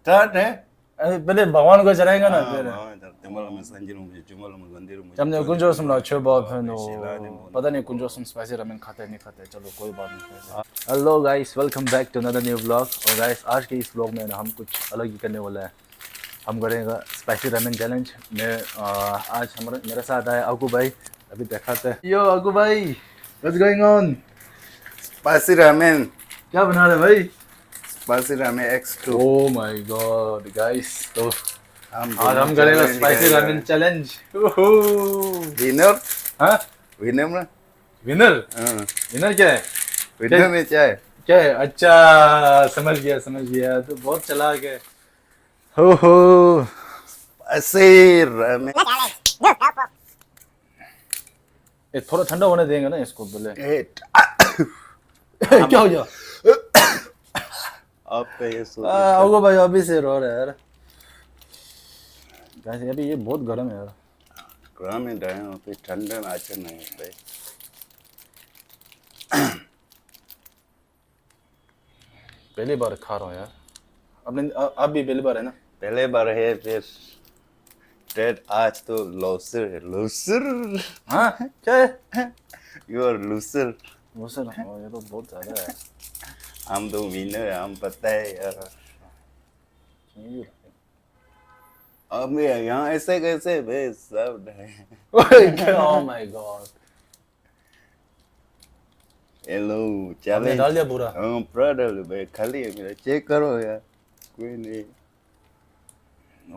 Start है पहले भगवान को चढ़ाएंगे ना फिर हमने कुंजोसम ना छोबा नो पता नहीं कुंजोसम स्पाइसी रामेन खाता है नहीं खाता है चलो कोई बात नहीं hello guys welcome back to another new vlog और गाइस आज के इस व्लॉग में ना हम कुछ अलग ही करने वाला है हम करेंगे स्पाइसी रामेन चैलेंज मैं आज मेरे साथ आए अगू भाई अभी दिखाते हैं यो अगू भाई what's going on spicy ramen क्या बना रहे भाई spicy ramen X2 oh my God guys तो आज हम करेंगे स्पाइसी रामेन चैलेंज विनर हाँ विनर ना विनर हाँ विनर क्या है विनर में क्या है क्या है अच्छा समझ गया तो बहुत चालाक है हो स्पाइसी रामेन ये थोड़ा ठंडा होने देंगे ना इसको बोले क्या हो गया आपका ये आओ भाई अभी से रो रहा है यार गाइस अभी ये बहुत गर्म है यार गर्म है डायन पे ठंडा में अच्छा नहीं है भाई पहली बार खा रहा हूँ यार आपने आप भी पहली बार है ना पहले बार है फिर डेड आज तो लूसर है लूसर हाँ क्या है यू आर लूसर लूसर ये तो बहुत ज्यादा है हम तो विनर है हम पता है यार अब मैं यहाँ ऐसे कैसे भाई सब ओह माय गॉड हेलो आपने चैलेंज डाल दिया पूरा हाँ पूरा डाल भाई खाली है मेरा चेक करो यार कोई नहीं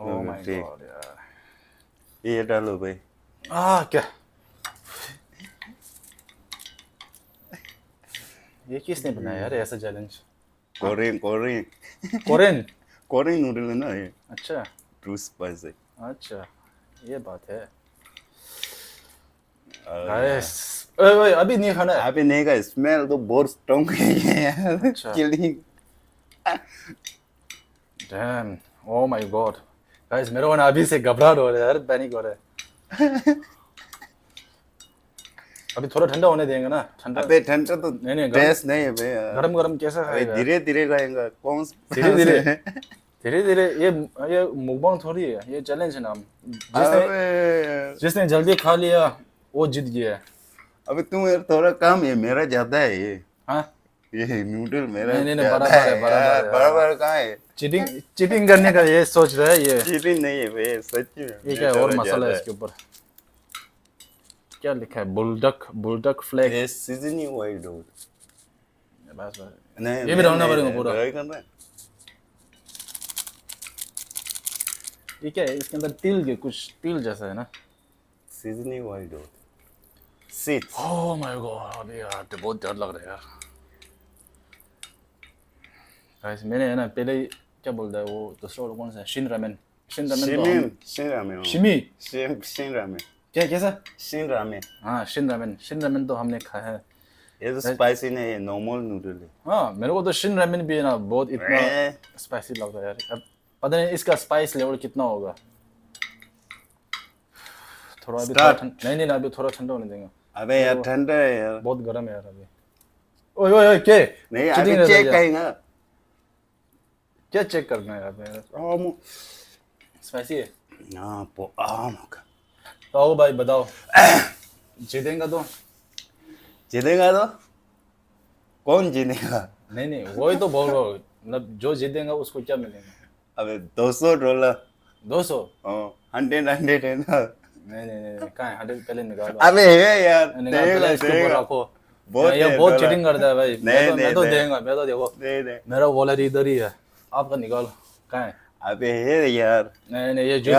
ओह माय गॉड यार ये डालो भाई क्या ये किसने बनाया यार ऐसा challenge Korean Korean Korean Korean noodle है ना ये अच्छा ट्रू स्पाइसी अच्छा ये बात है गाइस ओए अभी नहीं खाना है अभी नहीं का स्मेल तो बहुत स्ट्रांग है यार अच्छा killing dam oh my God guys मेरे को ना अभी से घबराहट हो रहा है यार पैनिक हो रहा है अभी थोड़ा ठंडा होने देंगे ना ठंडा अबे ठंडा तो नहीं टेस्ट नहीं है भाई गरम गरम कैसा खाएगा धीरे धीरे खाएगा कौन धीरे धीरे ये मुकबांग थोड़ी है ये चैलेंज है ना जिसने जल्दी खा लिया वो जीत गया अबे तुम थोड़ा कम है मेरा ज्यादा है ये हाँ ये नूडल मेरा नहीं बराबर कहाँ है चीटिंग करने का ये सोच रहा है ये चीटिंग नहीं है भाई सच में ये क्या और मसाला है इसके ऊपर क्या लिखा है बुलडक फ्लेक ये सीजनिंग वाइट डॉग बस नहीं ये भी डालना पड़ेगा पूरा ट्राई करना है ये क्या है इसके अंदर तिल जैसा है ना seasoning white dog seeds oh my God अभी यार तो बहुत डर लग रहा है यार गाइस मैंने है ना पहले क्या बोलता है वो दूसरा वाला कौन सा है शिन रामेन क्या कैसा शिन रामेन हाँ शिन रामेन तो हमने खाया है ये तो स्पाइसी नहीं है नॉर्मल नूडल है हाँ मेरे को तो शिन रामेन भी है ना बहुत इतना स्पाइसी लगता है यार अब पता नहीं इसका स्पाइस लेवल कितना होगा थोड़ा अभी नहीं अभी थोड़ा ठंडा होने देंगे अबे यार ठंडा है यार बहुत गर्म है यार अभी ओए क्या नहीं अभी चेक करेंगे क्या चेक करना है यार स्पाइसी है हाँ तो आओ भाई बताओ जीतेगा तो कौन जीतेगा नहीं वही तो बोल रहा हूँ मतलब जो जीतेगा उसको क्या मिलेगा अबे $200 200 100 है ना नहीं कहाँ है 100 पहले निकालो अबे है यार निकाल इसके ऊपर रखो बहुत चीटिंग करता है भाई मैं तो देंगे मैं तो देखो मेरा वॉलेट इधर ही है आपका निकालो कहाँ है अबे है यार नहीं ये जो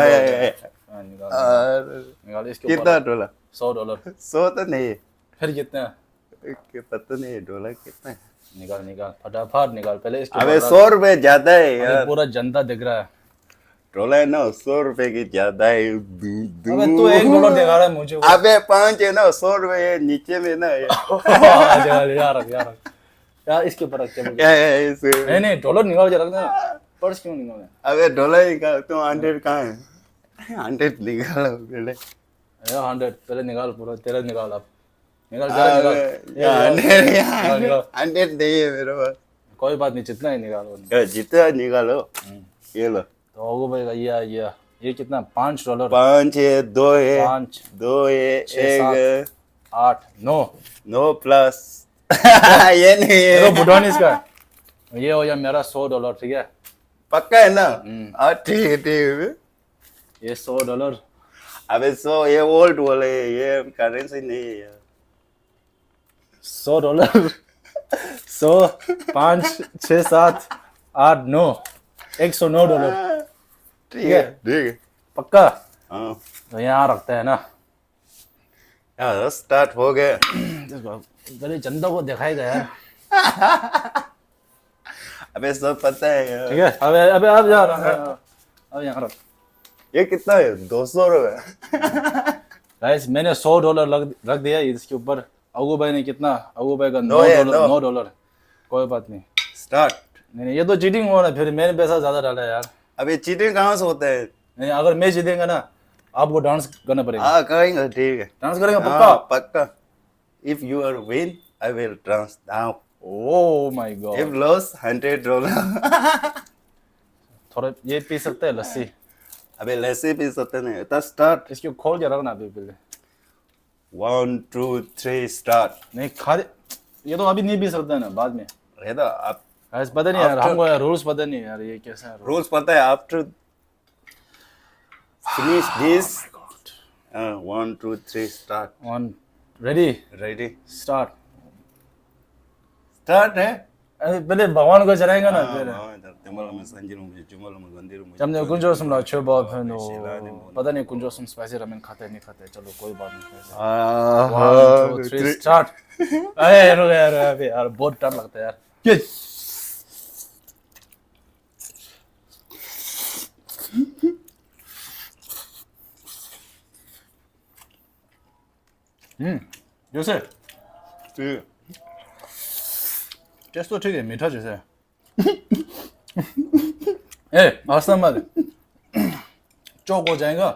निकाल इसके ऊपर कितना डॉलर $100 100 तो नहीं फिर कितना पता नहीं डॉलर कितना है निकाल फटाफट निकाल पहले इसके अबे $100 ज्यादा है यार पूरा जनता दिख रहा है डॉलर ना $100 की ज्यादा है अबे तू $1 दिखा रहा है मुझे अबे 5 है ना $100 है नीचे में ना यार इसके ऊपर रख के नहीं डॉलर निकाल के रखना पर्स क्यों निकाल अबे डॉलर निकाल तो 100 कहाँ है 100 निकालो पहले 100 पहले निकाल पूरा तेरा निकाल आप निकाल निकाल 100 नहीं है मेरे पास कोई बात नहीं जितना ही निकालो जितना निकालो ये लो तो अगू भाई का ये कितना $5 5 है 2 है 5 2 है 6 एक 7 8 9 नो प्लस ये नहीं देखो है भूटान इसका ये हो गया मेरा $100 ठीक है पक्का है ना हाँ ठीक है ये $100 अबे सो ये ओल्ड बोले ये करेंसी नहीं है यार $100 100 5 6 7 8 9 $109 ठीक है ठीक है पक्का हाँ तो यहाँ रखते हैं ना यार स्टार्ट हो गया पहले जनता को दिखाएगा यार अबे सब पता है यार ठीक है अबे अबे अब यार अब यहाँ रख ये कितना है 200 रुपए गाइस मैंने $100 रख दिया इसके ऊपर अगू भाई ने कितना अगू भाई का No है, no. $9 कोई बात नहीं स्टार्ट नहीं ये तो चीटिंग हो रहा है फिर मैंने पैसा ज्यादा डाला है यार अबे चीटिंग कहाँ से होता है नहीं अगर मैं जीतेंगा ना आपको डांस करना पड़ेगा हाँ करेंगे ठीक है डांस करेंगे हाँ पक्का पक्का if you are win I will dance down oh my God if loss $100 थोड़ा ये पी सकते हैं लस्सी अबे लस्सी भी सकते नहीं तो स्टार्ट इसको खोल के रखना अभी पहले 1 2 3 स्टार्ट नहीं खा दे ये तो अभी नहीं पी सकते हैं ना बाद में रहता आप गाइस पता नहीं यार After- हमको यार रूल्स पता नहीं यार ये कैसा है रूल्स पता है after finish this 1 2 3 start one ready ready start start है पहले भगवान को चढ़ाएंगे ना फिर हमने कुंजोसम 최고 팬도 पता नहीं कुंजोसम स्पाइसी रामेन खाते नहीं खाते चलो कोई बात नहीं 1 2 3 स्टार्ट अरे रुक यार अबे यार बहुत डर लगता है यार ये जैसे टेस्ट तो ठीक है मीठा जैसे ए आस्था मत चौक हो जाएगा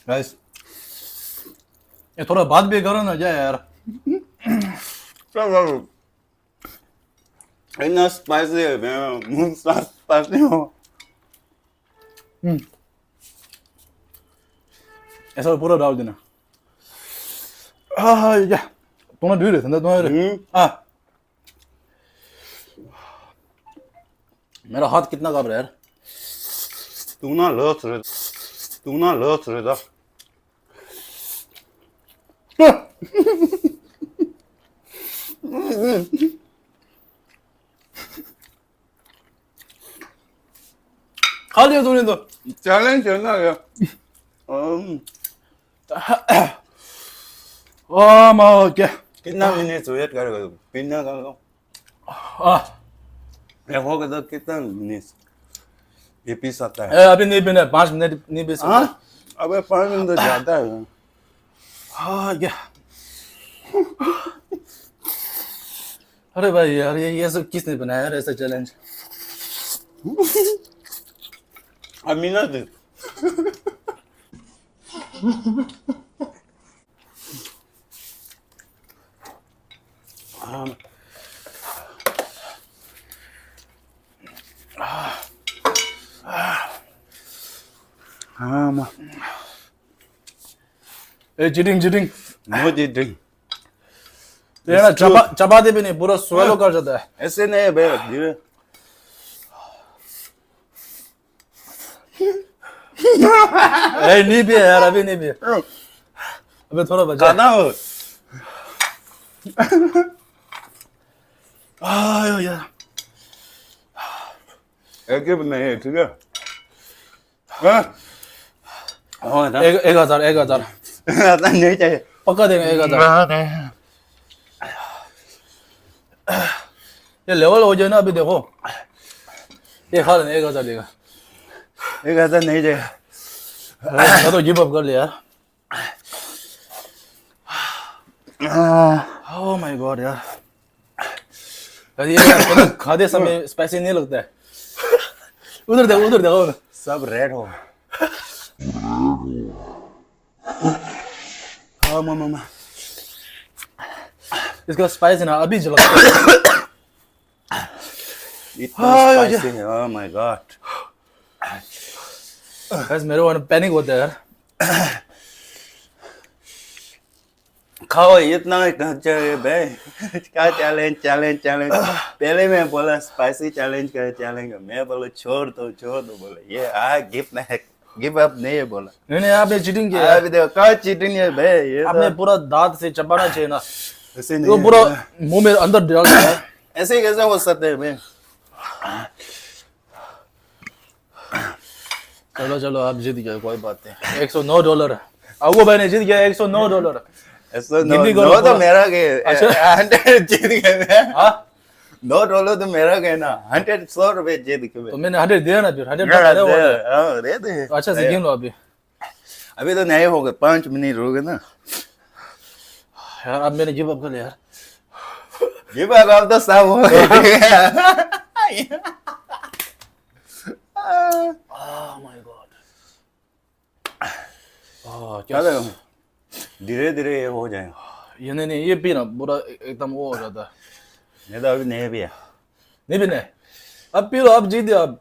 गाइस ये थोड़ा बात भी करो ना क्या यार इतना स्पाइसी है मेरा मुंह स्पाइसी हो ऐसा पूरा डाल देना या तुम्हारा ड्यू रहता तुम्हारे मेरा हाथ कितना कांप रहा है यार तू ना लॉस रहता खा लिया तूने तो चैलेंज चलना गया क्या कितना मिनट वेट करेगा तू पिन्ना कर लो मैं हो गया कितना मिनट ये पी सकता है अभी नहीं पीना 5 मिनट नहीं पी सकता अबे 5 मिनट तो ज्यादा है क्या अरे भाई यार ये सब किसने बनाया यार ऐसा चैलेंज अमीना दे हाँ माँ ए चीटिंग नो चीटिंग ये ना चबाते भी नहीं पूरा स्वेलो कर जाता है ऐसे नहीं है भाई धीरे ए नहीं पिया यार अभी नहीं पिया अबे थोड़ा बचा खाना हो यार एक नहीं है ठीक है हाँ 1000 नहीं चाहिए पक्का देंगे 1000 ये लेवल हो जाए ना अभी देखो ये खा लेना 1000 देगा 1000 नहीं चाहिए मैं तो गिव अप कर लिया ओह माय गॉड यार अरे ये खाते समय स्पाइसी नहीं लगता है। उधर देखो सब रेड हो। हाँ मामा इसका स्पाइस ना अभी लगता है। इतना स्पाइसी है। ओह माय गॉड। बस मेरे को पैनिक होता है यार। खाओ इतना चाहिए भाई। क्या चैलेंज पहले मैं बोला स्पाइसी चैलेंज चैलेंज मैं बोला छोड़ दो बोला ये गिव अप नहीं है बोला। नहीं आपने चीटिंग किया अभी देखो क्या चीटिंग है भाई ये आपने पूरा दांत से चबाना चाहिए ना। ऐसे वो नहीं पूरा मुंह में अंदर डाल दिया। ऐसे कैसे हो सकते है भाई। चलो आप जीत गए कोई बात नहीं। $109 अबू भाई ने जीत गया $109। ऐसा नो तो मेरा गए। अच्छा 100 जीत गए। हाँ $9 तो मेरा गए ना। 100 रुपए जीत गए। तो मैंने 100 दिया ना फिर 100 दे दे। अच्छा से गिन लो अभी। अभी तो नहीं होगा 5 मिनट हो गए ना यार अब मैंने गिव अप कर लिया यार। ये बात अब तो सब हो गया। ओह माय गॉड। क्या धीरे धीरे ये हो जाएगा। ये नहीं ये पी ना पूरा एकदम वो हो जाता है। मैं तो अभी नहीं पिया। नहीं पीना है अब पी लो अब जीत गया अब।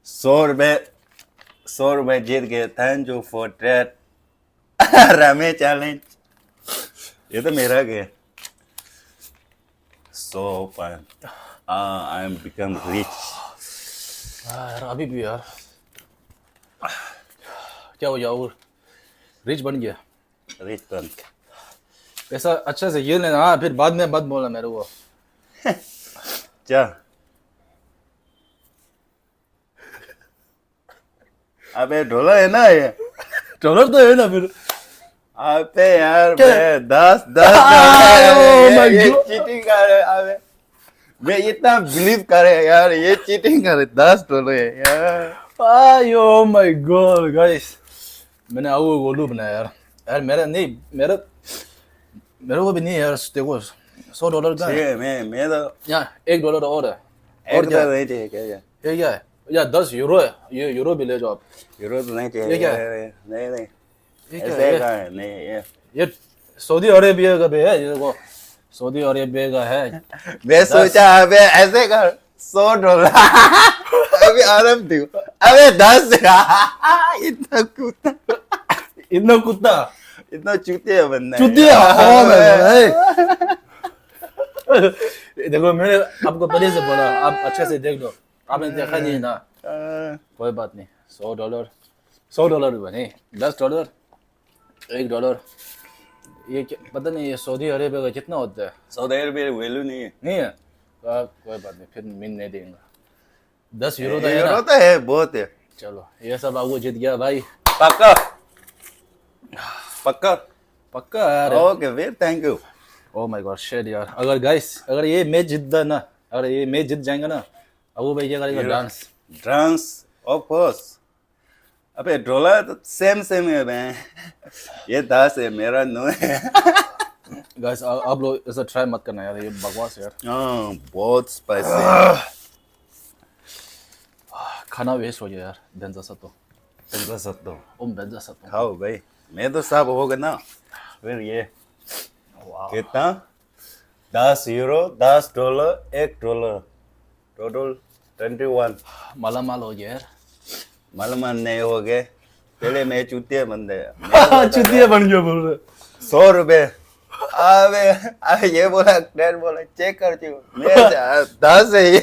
100 रुपए जीत गए। थैंक यू फॉर दैट रमे चैलेंज। ये तो मेरा गया। So fun. I am become rich. यार अभी भी यार क्या हो जाओ रिच बन गया। Rich bun. ऐसा अच्छा से ये लेना हाँ फिर बाद में मत बोलना मेरे को। क्या अबे ढोला है ना ये। डॉलर तो है ना फिर। अबे यार मैं 10 ये चीटिंग कर रहे अबे मैं इतना बिलीव करे यार ये चीटिंग करे $10 है यार। ओह माय गॉड गाइस मैंने आओ गोलू बनाया यार। यार मेरे को भी नहीं यार देखो $100 का ठीक है। है मैं तो यहाँ $1 और है। एक और तो क्या नहीं चाहिए क्या ये क्या है या €10 है ये यूरो भी ले जाओ आप। यूरो तो नहीं चाहिए। ये क्या नहीं ये क्या ऐसे है का है नहीं ये सऊदी अरेबिया का भी है ये देखो सऊदी अरेबिया का है। मैं सोचा अबे ऐसे कर $100 अभी आराम थी अबे 10 इतना कुत्ता इतना चूतिया बंदा चुतिया देखो मैंने आपको पहले से बोला आप अच्छे से देख लो आपने देखा नहीं ना कोई बात नहीं $100 भी बने $10 $1 ये पता नहीं ये सऊदी अरेबिया का कितना होता है। सऊदी अरेबिया वैल्यू नहीं है। नहीं है कोई बात नहीं फिर मिन नहीं देंगे €10 तो है यूरो ना। तो है बहुत है। चलो ये सब आपको जीत गया भाई पक्का पक्का पक्का यार। ओके फिर thank you. Oh my god shit यार अगर ये मैच जीतता ना अगर ये मैच जीत जाएंगे ना अबू भाई क्या करेगा डांस ऑफ कोर्स। अबे डॉलर तो सेम है मैं ये 10 है मेरा 9 है। गाइस आप लोग ऐसा ट्राई मत करना यार ये बकवास है यार। बहुत स्पाइसी है। खाना वेस्ट हो गया यार बेंजा सतो तुमको सब तो बेंजा सतो खाओ भाई मैं तो सब होगा ना फिर ये कितना €10 $10 $1 टोटल 21 मालामाल हो गया यार। मालूम नहीं हो गए पहले मैं चूतिया बंदे चुतिया बन गया बोल रहे $100 अबे ये बोला डैड बोला चेक कर मैं 10 है ये।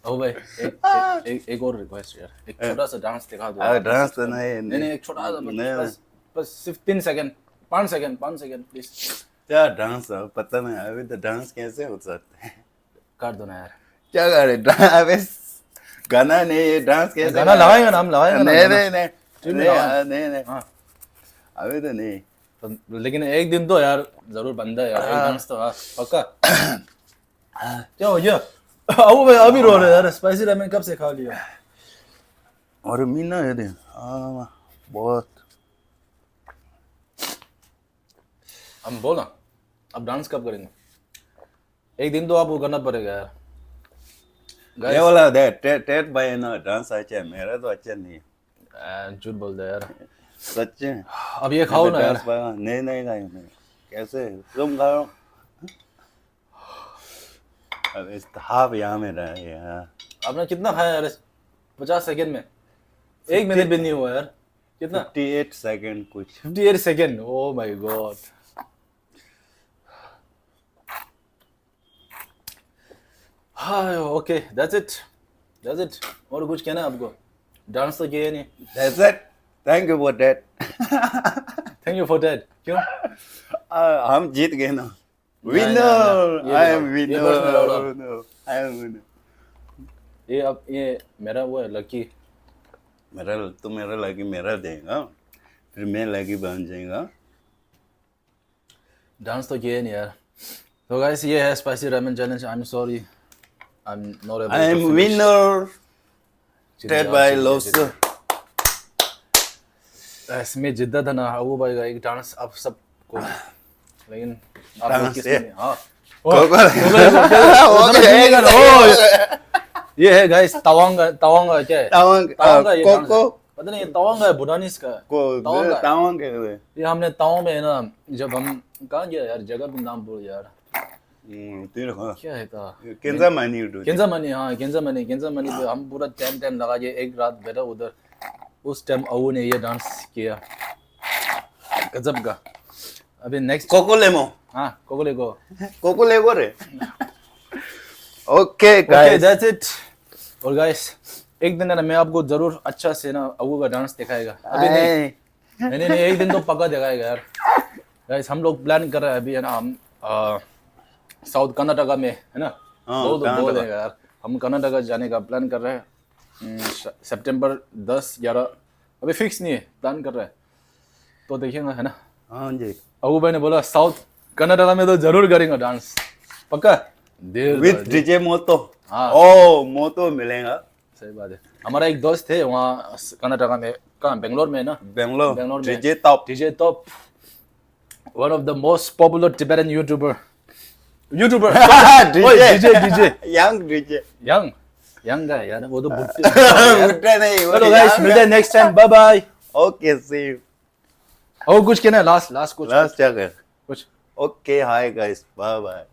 ओ भाई एक और रिक्वेस्ट यार एक छोटा सा डांस दिखा दो। अरे डांस तो नहीं एक छोटा सा नहीं। बस सिर्फ 3 सेकंड 5 सेकंड प्लीज क्या डांस है पता नहीं अभी तो डांस कैसे हो सकते हैं। कर दो ना यार क्या करे अबे गाना नहीं ये डांस कैसे गाना लगाएंगे ना हम लगाएंगे ना नहीं हाँ अभी तो नहीं तो लेकिन एक दिन तो यार जरूर बनता है यार एक डांस तो हाँ पक्का। क्या हो गया अबू भाई अभी रो रहे यार स्पाइसी रामेन कब से खा लिया। और मीना है दे बहुत हम बोला अब डांस कब करेंगे। एक दिन तो आपको करना पड़ेगा यार ये गाइस वाला दे टेट भाई ना डांस अच्छा है, मेरा तो अच्छा नहीं है, झूठ बोल दे यार सच है। अब ये खाओ ना यार डांस भाई नहीं नहीं खाई मैं, कैसे तुम खाओ। अब इस हाफ यहाँ में रहा है यार। आपने कितना खाया यार 50 सेकंड में 1 मिनट भी नहीं हुआ यार कितना 58 सेकंड कुछ। 58 सेकंड ओ माय गॉड हाँ ओके दैट्स इट और कुछ कहना है आपको डांस तो किया नहीं That's it. Thank you for that. Thank you for that क्यों हम जीत गए ना। नहीं, Winner. ये I am बताओ, ये winner. personal order। No, I am winner. ये अब ये मेरा वो है लकी मेरा लगी मेरा देगा, फिर मैं लगी बन जाएगा। डांस तो किया नहीं यार तो गाइस ये है spicy ramen challenge I am sorry I am not able I am winner. Ted by Lobster. इसमें जिद्दत है ना अबू भाई का एक डांस अब सबको लेकिन आप लोग डांस किसमें है। नहीं? हाँ Okay. ये है गाइस तवांग क्या है Tawang, तवांग ये डांस है। Coco. पता नहीं ये तवांग है भूटानीस का तवांग है। Tawang कहते हैं। ये हमने तवांग में है ना जब हम कहाँ गया यार जगह भी नाम भूल यार तीन खा। क्या है था कैसा मानी उठो। केंजामनी हाँ केंजामनी पे हम पूरा टाइम लगा के एक रात बैठा उधर उस टाइम अबू ने ये डांस किया गजब का अभी नेक्स्ट कोको लेमो। हाँ कोकोले को कोको लेगो रे। Okay okay guys. That's it और गाइस एक दिन है ना मैं आपको जरूर अच्छा से ना अबू का डांस दिखाएगा अभी नहीं एक दिन तो पक्का दिखाएगा यार गाइस हम लोग प्लान कर रहे हैं अभी है ना हम साउथ कर्नाटका में है ना बोल देगा यार हम कर्नाटका जाने का प्लान कर रहे हैं सितंबर 10-11 अभी फिक्स नहीं है प्लान कर रहे हैं तो देखेंगे है ना हाँ जी। अबू भाई ने बोला साउथ कर्नाटका में तो जरूर करेंगे डांस पक्का देर विद डीजे मोतो। हाँ। ओ मोतो मिलेगा। सही बात है हमारा एक दोस्त है वहाँ कर्नाटका में कहाँ बेंगलोर में है ना बेंगलोर बेंगलोर में DJ top. DJ Top one of the most popular Tibetan YouTuber DJ young DJ. Young है यार वो तो बुढ़े बुड्ढे नहीं वो चलो गाइस मिलते हैं next time bye bye okay see you. और कुछ कहना है लास्ट कुछ लास्ट क्या कर। कुछ okay hi guys bye bye.